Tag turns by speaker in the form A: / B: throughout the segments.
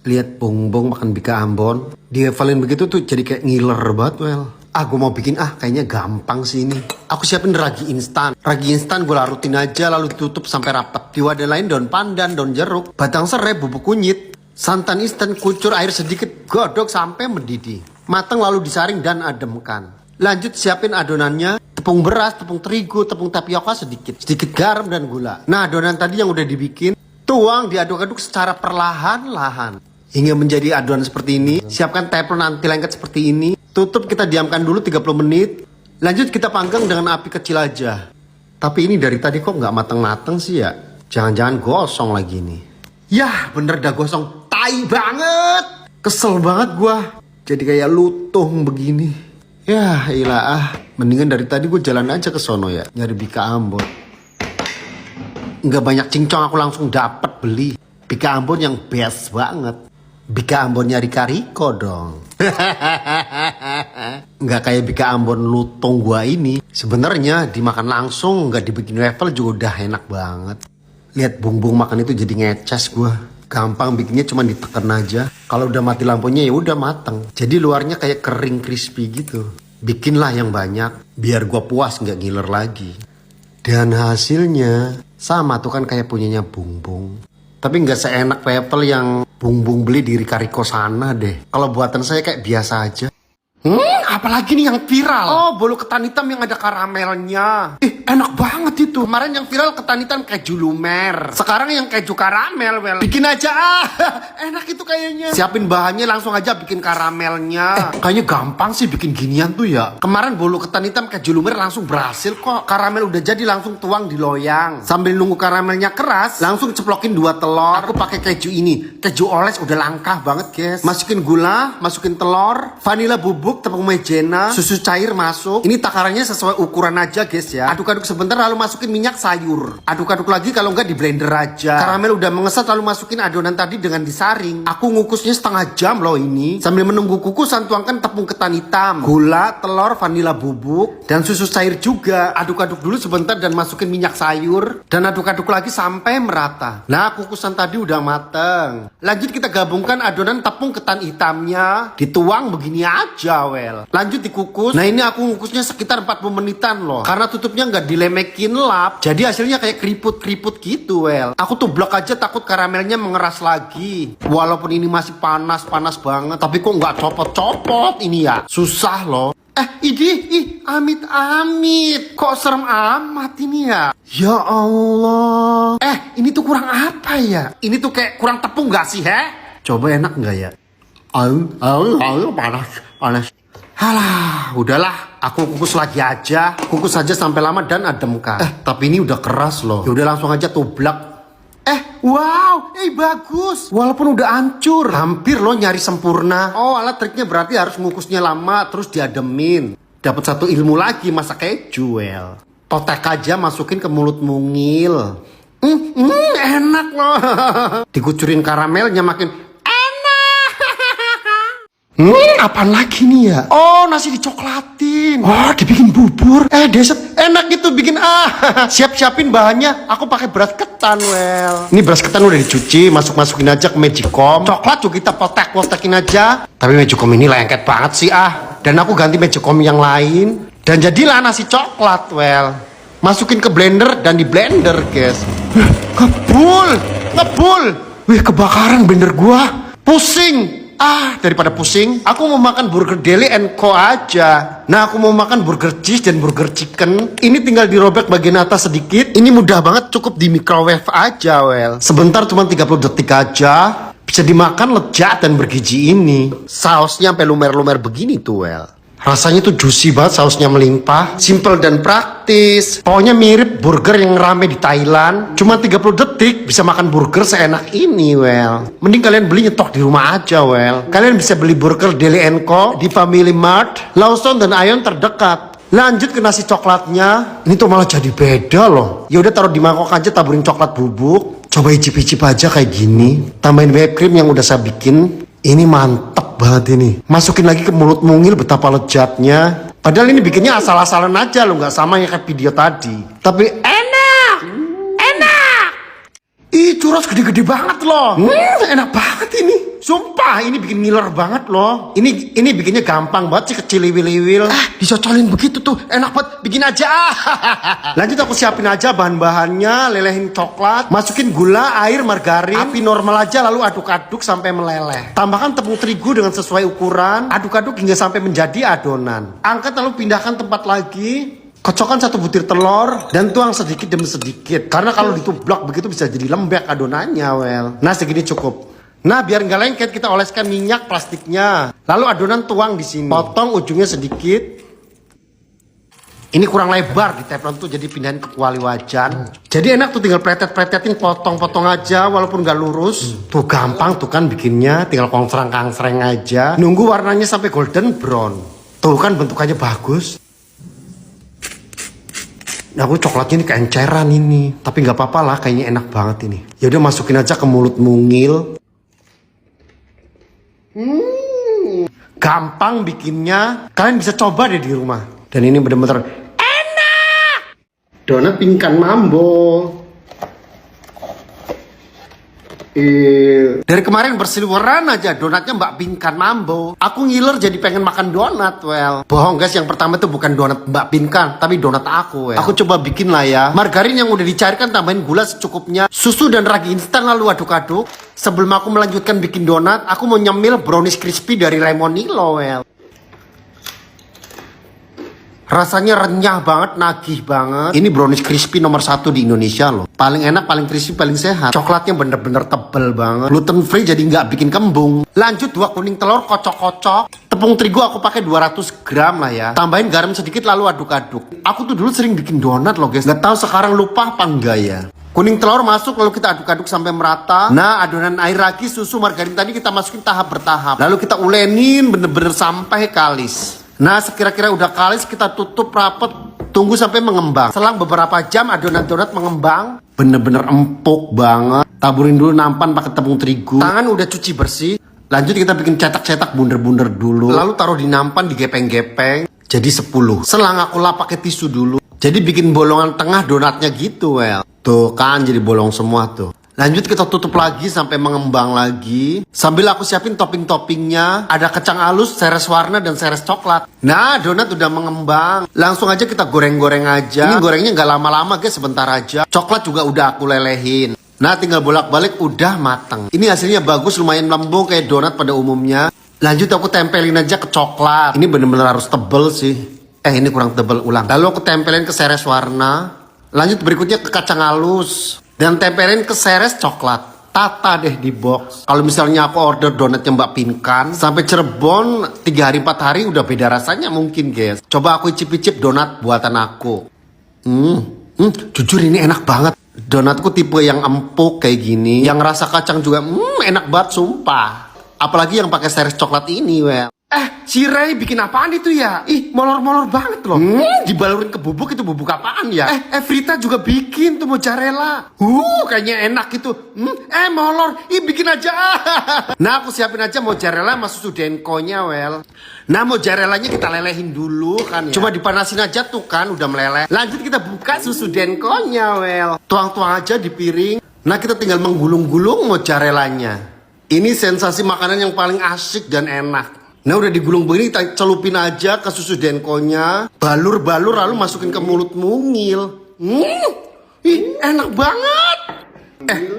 A: Lihat Bongbong makan bika Ambon. Dihafalin begitu tuh jadi kayak ngiler banget, Well. Gue mau bikin kayaknya gampang sih ini. Aku siapin ragi instan. Ragi instan gue larutin aja lalu ditutup sampai rapat. Di wadah lain daun pandan, daun jeruk, batang serai, bubuk kunyit, santan instan, kucur air sedikit, godok sampai mendidih. Matang lalu disaring dan ademkan. Lanjut siapin adonannya. Tepung beras, tepung terigu, tepung tapioka sedikit garam dan gula. Nah, adonan tadi yang udah dibikin tuang diaduk-aduk secara perlahan-lahan hingga menjadi adonan seperti ini. Siapkan teflon anti lengket seperti ini. Tutup, kita diamkan dulu 30 menit. Lanjut kita panggang dengan api kecil aja. Tapi ini dari tadi kok nggak matang-matang sih ya? Jangan-jangan gosong lagi nih. Yah, bener dah gosong. Tai banget. Kesel banget gua. Jadi kayak lutung begini. Yah, ilah mendingan dari tadi gue jalan aja ke sono ya. Nyari bika Ambon. Nggak banyak cincong, aku langsung dapat beli bika Ambon yang best banget. Bika Ambon nyari Kariko dong. Nggak kayak bika Ambon lutung gua ini. Sebenarnya dimakan langsung, nggak dibikin waffle juga udah enak banget. Lihat Bongbong makan itu jadi ngeces gua. Gampang bikinnya, cuma ditekan aja. Kalau udah mati lampunya ya udah mateng. Jadi luarnya kayak kering crispy gitu. Bikinlah yang banyak biar gua puas nggak ngiler lagi. Dan hasilnya sama tuh kan kayak punyanya Bongbong. Tapi nggak seenak waffle yang Bongbong beli di Kariko sana deh. Kalau buatan saya kayak biasa aja. Apalagi nih yang viral. Oh, bolu ketan hitam yang ada karamelnya. Enak banget itu. Kemarin yang viral ketan hitam keju lumer. Sekarang yang keju karamel, Well. Bikin aja enak itu kayaknya. Siapin bahannya langsung aja bikin karamelnya. Kayaknya gampang sih bikin ginian tuh ya. Kemarin bolu ketan hitam keju lumer langsung berhasil kok. Karamel udah jadi langsung tuang di loyang. Sambil nunggu karamelnya keras, langsung ceplokin 2 telur. Aku pakai keju ini. Keju oles udah langka banget, guys. Masukin gula, masukin telur, vanila bubuk, tepung maizena, susu cair masuk. Ini takarannya sesuai ukuran aja, guys ya. Aduk-aduk sebentar lalu masukin minyak sayur. Aduk-aduk lagi, kalau enggak di blender aja. Karamel udah mengesat lalu masukin adonan tadi dengan disaring. Aku ngukusnya setengah jam loh ini. Sambil menunggu kukusan tuangkan tepung ketan hitam, gula, telur, vanila bubuk, dan susu cair juga. Aduk-aduk dulu sebentar dan masukin minyak sayur. Dan aduk-aduk lagi sampai merata. Nah, kukusan tadi udah mateng. Lanjut kita gabungkan adonan tepung ketan hitamnya. Dituang begini aja, Well. Lanjut dikukus. Nah, ini aku ngukusnya sekitar 40 menitan loh. Karena tutupnya nggak dilemekin lap. Jadi hasilnya kayak keriput-keriput gitu, Well. Aku tuh blok aja takut karamelnya mengeras lagi. Walaupun ini masih panas-panas banget. Tapi kok nggak copot-copot ini ya. Susah loh. Amit-amit. Kok serem amat ini ya? Ya Allah. Ini tuh kurang apa ya? Ini tuh kayak kurang tepung gak sih, Coba enak nggak ya? Panas. Halah, udahlah. Aku kukus lagi aja. Kukus aja sampai lama dan ademkan. Tapi ini udah keras loh. Ya udah langsung aja tublak. Wow, bagus. Walaupun udah hancur. Hampir loh nyari sempurna. Oh, alat triknya berarti harus ngukusnya lama terus diademin. Dapat satu ilmu lagi masak keju, Well. Totek aja masukin ke mulut mungil. Enak loh. Dikucurin karamelnya makin apaan lagi nih ya? Oh, nasi dicoklatin. Oh, dibikin bubur. Dessert enak gitu bikin. Siapin bahannya. Aku pakai beras ketan, Well. Ini beras ketan udah dicuci, masukin aja ke magicom. Coklat juga kita potek-potekin aja. Tapi magicom ini lengket banget sih, Dan aku ganti magicom yang lain. Dan jadilah nasi coklat, Well. Masukin ke blender dan di blender, guys. Ngebul. Wih, kebakaran blender gua. Pusing. Daripada pusing, aku mau makan burger Deli & Co aja. Nah, aku mau makan burger cheese dan burger chicken. Ini tinggal dirobek bagian atas sedikit. Ini mudah banget, cukup di microwave aja, Well. Sebentar, cuma 30 detik aja. Bisa dimakan lezat dan bergizi ini. Sausnya sampai lumer-lumer begini tuh, Well. Rasanya tuh juicy banget, sausnya melimpah, simple dan praktis. Pokoknya mirip burger yang rame di Thailand. Cuma 30 detik bisa makan burger seenak ini, Well. Mending kalian beli nyetok di rumah aja, Well. Kalian bisa beli burger Deli & Co di Family Mart, Lawson dan Aeon terdekat. Lanjut ke nasi coklatnya. Ini tuh malah jadi beda loh. Ya udah taruh di mangkok aja, taburin coklat bubuk. Coba icip-icip aja kayak gini. Tambahin whipped cream yang udah saya bikin. Ini mantep banget ini. Masukin lagi ke mulut mungil, betapa lezatnya. Padahal ini bikinnya asal-asalan aja loh, nggak sama yang kayak video tadi. Tapi enak. Churros gede-gede banget loh. Enak banget ini. Sumpah. ini bikin ngiler banget loh. Ini bikinnya gampang banget sih, kecil liwil-liwil. Dicocolin begitu tuh, enak banget. Bikin aja. Lanjut aku siapin aja bahan-bahannya, lelehin coklat, masukin gula, air, margarin, api normal aja lalu aduk-aduk sampai meleleh. Tambahkan tepung terigu dengan sesuai ukuran, aduk-aduk hingga sampai menjadi adonan. Angkat lalu pindahkan tempat lagi. Kocokkan 1 butir telur dan tuang sedikit demi sedikit. Karena kalau ditublok begitu bisa jadi lembek adonannya, well. Nah, segini cukup. Nah, biar nggak lengket kita oleskan minyak plastiknya. Lalu adonan tuang di sini. Potong ujungnya sedikit. Ini kurang lebar di teflon tuh, jadi pindahin ke kuali wajan. Jadi enak tuh, tinggal pretet-pretetin, potong-potong aja walaupun nggak lurus. Tuh gampang tuh kan bikinnya, tinggal kongsreng-kangsreng aja. Nunggu warnanya sampai golden brown. Tuh kan bentukannya bagus. Nah, aku coklatnya ini keenceran ini, tapi nggak apa-apa lah, kayaknya enak banget ini. Ya udah masukin aja ke mulut mungil. Gampang bikinnya, kalian bisa coba deh di rumah. Dan ini bener-bener enak. Donat pingkan mambo. Dari kemarin berseliweran aja donatnya Mbak Pinkan Mambo. Aku ngiler jadi pengen makan donat, well. Bohong guys, yang pertama itu bukan donat Mbak Pinkan, tapi donat aku, well. Aku coba bikin lah ya. Margarin yang udah dicairkan, tambahin gula secukupnya, susu dan ragi instan lalu aduk-aduk. Sebelum aku melanjutkan bikin donat, aku mau nyemil brownies crispy dari Lemonilo, well. Rasanya renyah banget, nagih banget. Ini brownies crispy nomor 1 di Indonesia loh. Paling enak, paling crispy, paling sehat. Coklatnya bener-bener tebel banget. Gluten free jadi nggak bikin kembung. Lanjut 2 kuning telur kocok-kocok. Tepung terigu aku pakai 200 gram lah ya. Tambahin garam sedikit lalu aduk-aduk. Aku tuh dulu sering bikin donat loh guys. Nggak tahu sekarang lupa apa enggak ya. Kuning telur masuk lalu kita aduk-aduk sampai merata. Nah, adonan air ragi, susu, margarin tadi kita masukin tahap bertahap. Lalu kita ulenin bener-bener sampai kalis. Nah, sekira-kira udah kalis kita tutup rapet. Tunggu sampai mengembang. Selang beberapa jam adonan donat mengembang. Bener-bener empuk banget. Taburin dulu nampan pakai tepung terigu. Tangan udah cuci bersih. Lanjut kita bikin cetak-cetak bunder-bunder dulu. Lalu taruh di nampan, digepeng-gepeng. Jadi 10. Selang aku lap pakai tisu dulu. Jadi bikin bolongan tengah donatnya gitu, well. Tuh kan jadi bolong semua tuh. Lanjut kita tutup lagi sampai mengembang lagi. Sambil aku siapin topping-toppingnya. Ada kacang halus, seres warna, dan seres coklat. Nah, donat udah mengembang. Langsung aja kita goreng-goreng aja. Ini gorengnya nggak lama-lama guys, sebentar aja. Coklat juga udah aku lelehin. Nah, tinggal bolak-balik udah mateng. Ini hasilnya bagus, lumayan lembong kayak donat pada umumnya. Lanjut aku tempelin aja ke coklat. Ini bener-bener harus tebel sih. Ini kurang tebel, ulang. Lalu aku tempelin ke seres warna. Lanjut berikutnya ke kacang halus. Dan tempelin ke seres coklat. Tata deh di box. Kalau misalnya aku order donatnya Mbak Pinkan, sampai Cirebon 3 hari 4 hari udah beda rasanya mungkin guys. Coba aku icip-icip donat buatan aku. Jujur ini enak banget. Donatku tipe yang empuk kayak gini. Yang rasa kacang juga enak banget sumpah. Apalagi yang pakai seres coklat ini, well. Si Ray bikin apaan itu ya? Ih, molor-molor banget loh. Dibalurin ke bubuk, itu bubuk apaan ya? Frita juga bikin tuh mozzarella. Kayaknya enak gitu. Molor. Ih, bikin aja. Nah, aku siapin aja mozzarella sama susu denkonya, well. Nah, mozzarellanya kita lelehin dulu kan ya. Cuma dipanasin aja tuh kan, udah meleleh. Lanjut kita buka susu denkonya, well. Tuang-tuang aja di piring. Nah, kita tinggal menggulung-gulung mozzarellanya. Ini sensasi makanan yang paling asik dan enak. Nah, udah digulung begini, kita celupin aja ke susu denkonya. Balur-balur lalu masukin ke mulut mungil. Ih, enak banget.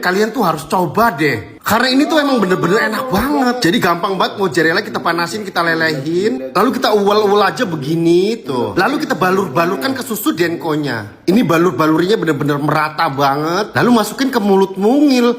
A: Kalian tuh harus coba deh. Karena ini tuh emang bener-bener enak banget. Jadi gampang banget, mozzarella kita panasin, kita lelehin. Lalu kita uwal-uwal aja begini tuh. Lalu kita balur-balurkan ke susu denkonya. Ini balur-balurnya bener-bener merata banget. Lalu masukin ke mulut mungil.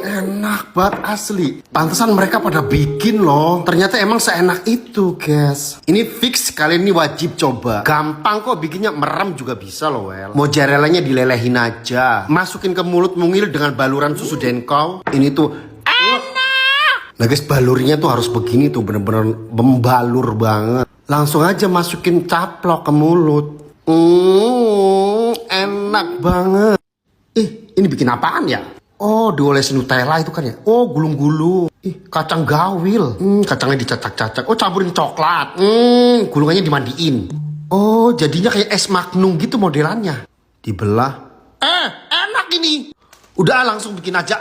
A: Enak banget asli. Pantesan mereka pada bikin loh. Ternyata emang seenak itu guys. Ini fix, kalian ini wajib coba. Gampang kok bikinnya, merem juga bisa loh, well. Mozzarellanya dilelehin aja. Masukin ke mulut mungil dengan baluran susu denko. Ini tuh enak. Nah guys, balurnya tuh harus begini tuh, bener-bener membalur banget. Langsung aja masukin caplok ke mulut. Enak banget. Ini bikin apaan ya? Oh, diolesin Nutella itu kan ya? Oh, gulung-gulung. Kacang gawil. Kacangnya dicacak-cacak. Oh, campurin coklat. Gulungannya dimandiin. Oh, jadinya kayak es magnum gitu modelannya. Dibelah. Enak ini. Udah langsung bikin aja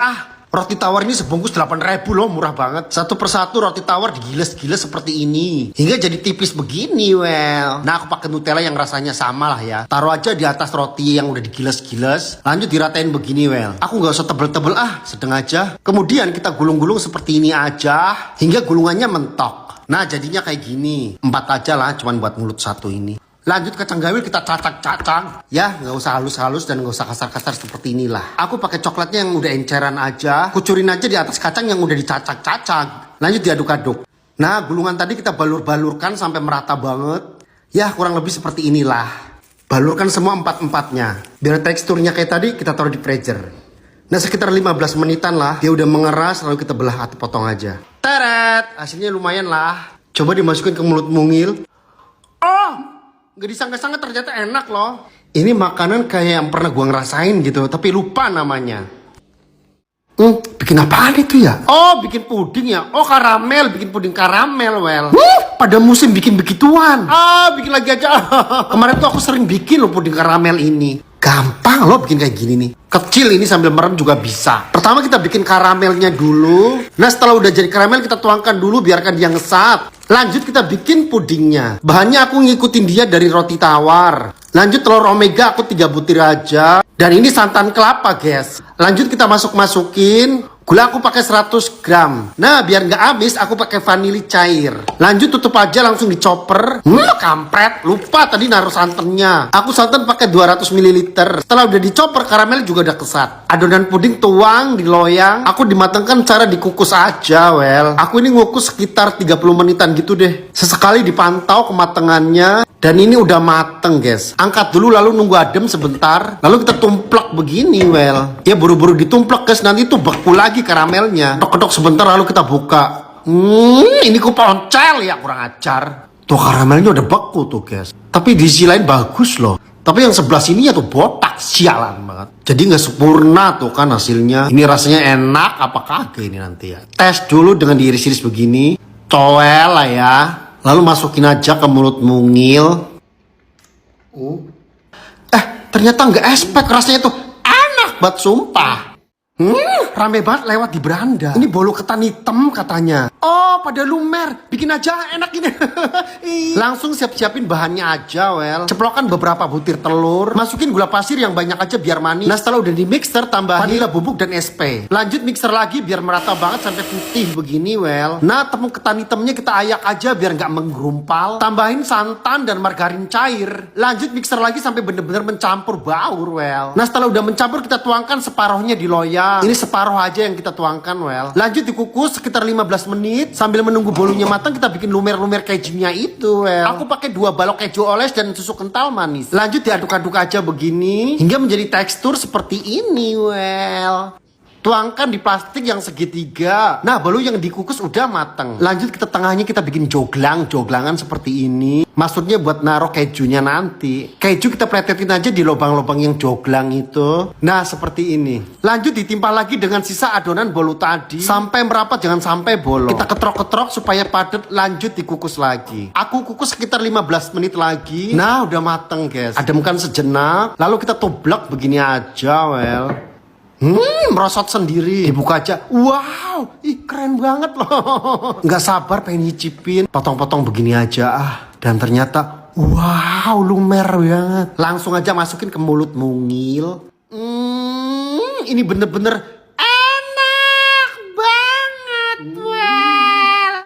A: Roti tawar ini sebungkus 8.000 loh, murah banget. Satu persatu roti tawar digiles-giles seperti ini. Hingga jadi tipis begini, well. Nah, aku pakai Nutella yang rasanya sama lah ya. Taruh aja di atas roti yang udah digiles-giles. Lanjut diratain begini, well. Aku nggak usah tebel-tebel, sedang aja. Kemudian kita gulung-gulung seperti ini aja. Hingga gulungannya mentok. Nah, jadinya kayak gini. 4 aja lah, cuman buat mulut satu ini. Lanjut kacang gawil kita cacak-cacang. Ya, nggak usah halus-halus dan nggak usah kasar-kasar seperti inilah. Aku pakai coklatnya yang udah enceran aja. Kucurin aja di atas kacang yang udah dicacak-cacak. Lanjut diaduk-aduk. Nah, gulungan tadi kita balur-balurkan sampai merata banget. Ya, kurang lebih seperti inilah. Balurkan semua 4-4-nya. Biar teksturnya kayak tadi, kita taruh di freezer. Nah, sekitar 15 menitan lah. Dia udah mengeras, lalu kita belah atau potong aja. Teret! Hasilnya lumayan lah. Coba dimasukin ke mulut mungil. Gak disangka-sangka ternyata enak loh. Ini makanan kayak yang pernah gua ngerasain gitu, tapi lupa namanya. Bikin apaan itu ya? Oh, bikin puding ya? Oh, karamel, bikin puding karamel, well. Pada musim bikin begituan. Bikin lagi aja. Kemarin tuh aku sering bikin loh puding karamel ini. Gampang loh bikin kayak gini nih. Kecil ini sambil merem juga bisa. Pertama kita bikin karamelnya dulu. Nah, setelah udah jadi karamel kita tuangkan dulu, biarkan dia ngesat. Lanjut kita bikin pudingnya. Bahannya aku ngikutin dia dari roti tawar. Lanjut telur omega aku 3 butir aja. Dan ini santan kelapa, guys. Lanjut kita masukin. Gula aku pakai 100 gram. Nah, biar nggak habis aku pakai vanili cair. Lanjut tutup aja langsung dicoper. Kampret. Lupa tadi naruh santannya. Aku santan pakai 200 ml. Setelah udah dicoper, karamel juga udah kesat. Adonan puding tuang di loyang. Aku dimatangkan cara dikukus aja, well. Aku ini ngukus sekitar 30 menitan gitu deh. Sesekali dipantau kematangannya. Dan ini udah mateng, guys. Angkat dulu lalu nunggu adem sebentar. Lalu kita tumplek begini, well. Ya buru-buru ditumplek, guys. Nanti tuh beku lagi karamelnya. Kedok-kedok sebentar lalu kita buka. Ini kuponcel ya, kurang ajar. Tuh karamelnya udah beku tuh, guys. Tapi di sisi lain bagus loh. Tapi yang sebelah sini ya tuh botak, sialan banget. Jadi nggak sempurna tuh kan hasilnya. Ini rasanya enak apa kagak ini nanti ya. Tes dulu dengan diiris-iris begini. Coel lah ya. Lalu masukin aja ke mulut mungil. Ternyata nggak espek, rasanya tuh enak banget sumpah. Rame banget lewat di beranda. Ini bolu ketan hitam katanya. Oh, pada lumer. Bikin aja enak ini. Langsung siap-siapin bahannya aja, well. Ceplokan beberapa butir telur. Masukin gula pasir yang banyak aja biar manis. Nah, setelah udah di mixer, tambahin vanila bubuk dan SP. Lanjut mixer lagi biar merata banget sampai putih begini, well. Nah, tepung ketan hitamnya kita ayak aja biar nggak menggerumpal. Tambahin santan dan margarin cair. Lanjut mixer lagi sampai bener-bener mencampur baur, well. Nah, setelah udah mencampur kita tuangkan separohnya di loyang. Ini separuh aja yang kita tuangkan, well. Lanjut dikukus sekitar 15 menit. Sambil menunggu bolunya matang kita bikin lumer-lumer kejunya itu, well. Aku pakai 2 balok keju oles dan susu kental manis. Lanjut diaduk-aduk aja begini hingga menjadi tekstur seperti ini, well. Tuangkan di plastik yang segitiga. Nah, bolu yang dikukus udah mateng. Lanjut ke tengahnya kita bikin joglangan seperti ini. Maksudnya buat naruh kejunya nanti. Keju kita pletetin aja di lubang-lubang yang joglang itu. Nah, seperti ini. Lanjut ditimpa lagi dengan sisa adonan bolu tadi. Sampai merapat, jangan sampai bolong. Kita ketrok-ketrok supaya padat. Lanjut dikukus lagi. Aku kukus sekitar 15 menit lagi. Nah, udah mateng, guys. Ademkan sejenak. Lalu kita toblak begini aja, well. Merosot sendiri. Dibuka aja. Wow, keren banget loh. Nggak sabar pengen nyicipin. Potong-potong begini aja Dan ternyata, wow, lumer banget. Langsung aja masukin ke mulut mungil. Ini bener-bener